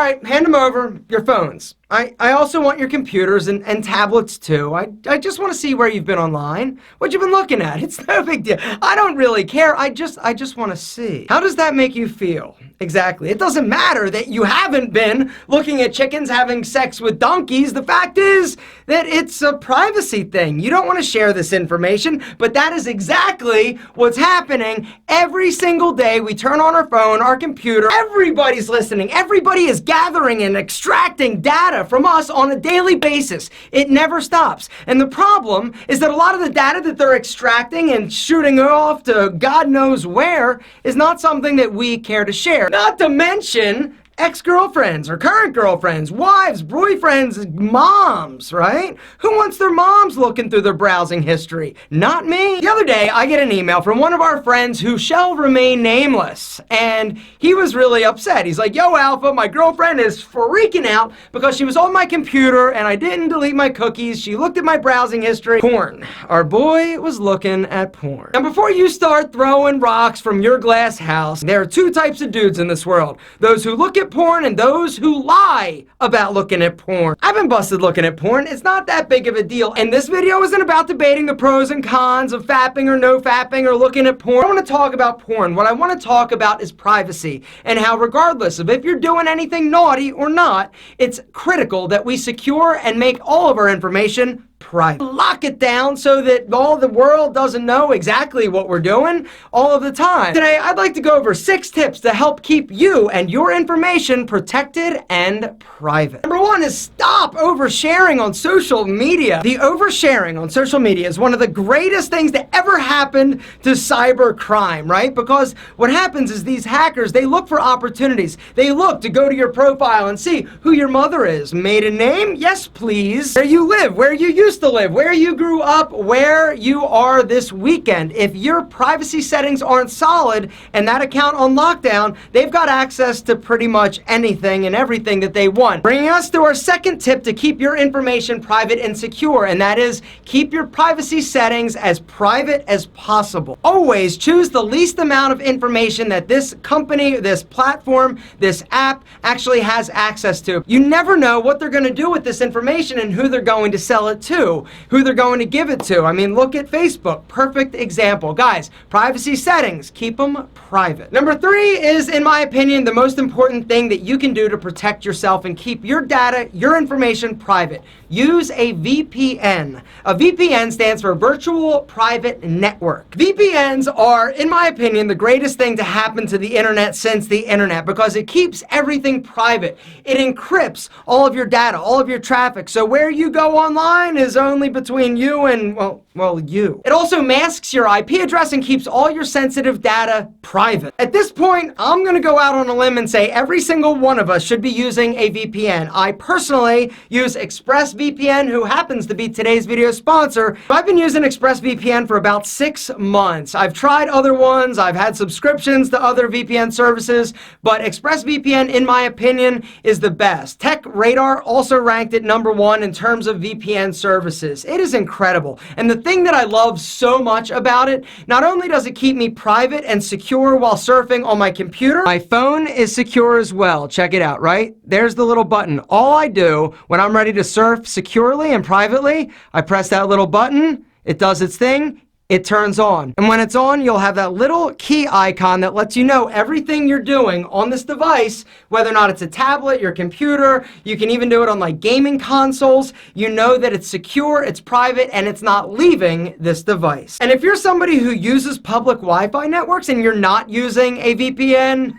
right, hand them over, your phones. I also want your computers and tablets too. I just want to see where you've been online, what you've been looking at. It's no big deal. I don't really care. I just want to see. How does that make you feel? Exactly. It doesn't matter that you haven't been looking at chickens having sex with donkeys. The fact is that it's a privacy thing. You don't want to share this information, but that is exactly what's happening every single day. We turn on our phone, our computer, everybody's listening. Everybody is gathering and extracting data from us on a daily basis. It never stops. And the problem is that a lot of the data that they're extracting and shooting off to God knows where is not something that we care to share. Not to mention ex-girlfriends or current girlfriends, wives, boyfriends, moms, right? Who wants their moms looking through their browsing history? Not me. The other day, I get an email from one of our friends who shall remain nameless, and he was really upset. He's like, yo, Alpha, my girlfriend is freaking out because she was on my computer and I didn't delete my cookies. She looked at my browsing history. Porn. Our boy was looking at porn. Now, before you start throwing rocks from your glass house, there are two types of dudes in this world. Those who look at porn and those who lie about looking at porn. I've been busted looking at porn. It's not that big of a deal. And this video isn't about debating the pros and cons of fapping or no fapping or looking at porn. I don't want to talk about porn. What I want to talk about is privacy and how, regardless of if you're doing anything naughty or not, it's critical that we secure and make all of our information private. Lock it down so that all the world doesn't know exactly what we're doing all of the time. Today, I'd like to go over 6 tips to help keep you and your information protected and private. Number 1 is stop oversharing on social media. The oversharing on social media is one of the greatest things that ever happened to cyber crime, right? Because what happens is these hackers, they look for opportunities. They look to go to your profile and see who your mother is. Maiden name? Yes, please. Where you live, where you used to live, where you grew up, where you are this weekend. If your privacy settings aren't solid and that account on lockdown, they've got access to pretty much anything and everything that they want. Bringing us to our second tip to keep your information private and secure, and that is keep your privacy settings as private as possible. Always choose the least amount of information that this company, this platform, this app actually has access to. You never know what they're going to do with this information and who they're going to sell it to, who they're going to give it to. I mean, look at Facebook. Perfect example. Guys, privacy settings, keep them private. Number 3 is, in my opinion, the most important thing that you can do to protect yourself and keep your data, your information private. Use a VPN. A VPN stands for Virtual Private Network. VPNs are, in my opinion, the greatest thing to happen to the internet since the internet because it keeps everything private. It encrypts all of your data, all of your traffic, so where you go online is only between you and, well, you. It also masks your IP address and keeps all your sensitive data private. At this point, I'm gonna go out on a limb and say every single one of us should be using a VPN. I personally use ExpressVPN, who happens to be today's video sponsor. I've been using ExpressVPN for about 6 months. I've tried other ones, I've had subscriptions to other VPN services, but ExpressVPN, in my opinion, is the best. TechRadar also ranked it number 1 in terms of VPN services. It is incredible. And the thing that I love so much about it, not only does it keep me private and secure while surfing on my computer, my phone is secure as well. Check it out, right? There's the little button. All I do when I'm ready to surf securely and privately, I press that little button, it does its thing, it turns on. And when it's on, you'll have that little key icon that lets you know everything you're doing on this device, whether or not it's a tablet, your computer, you can even do it on like gaming consoles. You know that it's secure, it's private, and it's not leaving this device. And if you're somebody who uses public Wi-Fi networks and you're not using a VPN,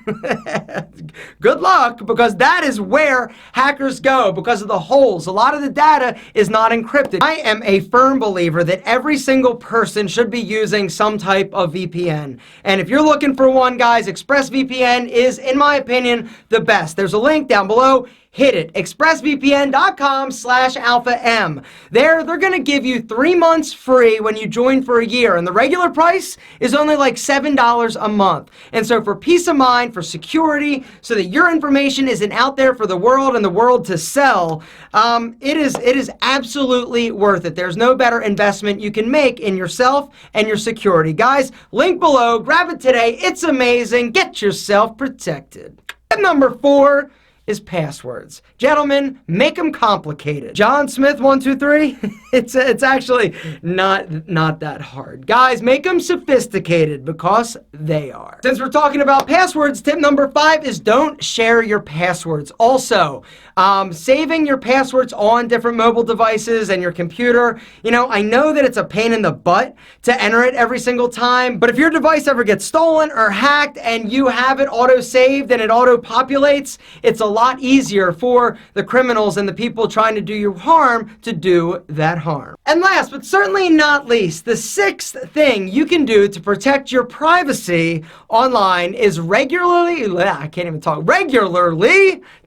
good luck, because that is where hackers go because of the holes. A lot of the data is not encrypted. I am a firm believer that every single person should be using some type of VPN. And if you're looking for one, guys, ExpressVPN is, in my opinion, the best. There's a link down below. Hit it. expressvpn.com/alphaM. They're going to give you 3 months free when you join for a year, and the regular price is only like $7 a month. And so for peace of mind, for security, so that your information isn't out there for the world and the world to sell, it is absolutely worth it. There's no better investment you can make in yourself and your security. Guys, link below. Grab it today. It's amazing. Get yourself protected. Tip number 4 is passwords. Gentlemen, make them complicated. John Smith 123. It's actually not that hard. Guys, make them sophisticated because they are. Since we're talking about passwords, tip number 5 is don't share your passwords. Also, saving your passwords on different mobile devices and your computer. You know, I know that it's a pain in the butt to enter it every single time, but if your device ever gets stolen or hacked and you have it auto-saved and it auto-populates, it's a lot easier for the criminals and the people trying to do you harm to do that harm. And last but certainly not least, the 6th thing you can do to protect your privacy online is regularly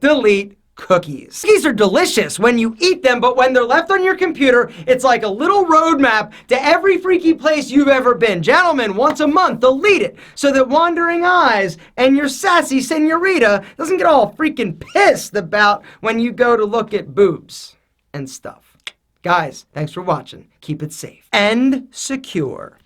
delete cookies. Cookies are delicious when you eat them, but when they're left on your computer, it's like a little roadmap to every freaky place you've ever been. Gentlemen, once a month, delete it so that wandering eyes and your sassy senorita doesn't get all freaking pissed about when you go to look at boobs and stuff. Guys, thanks for watching. Keep it safe and secure.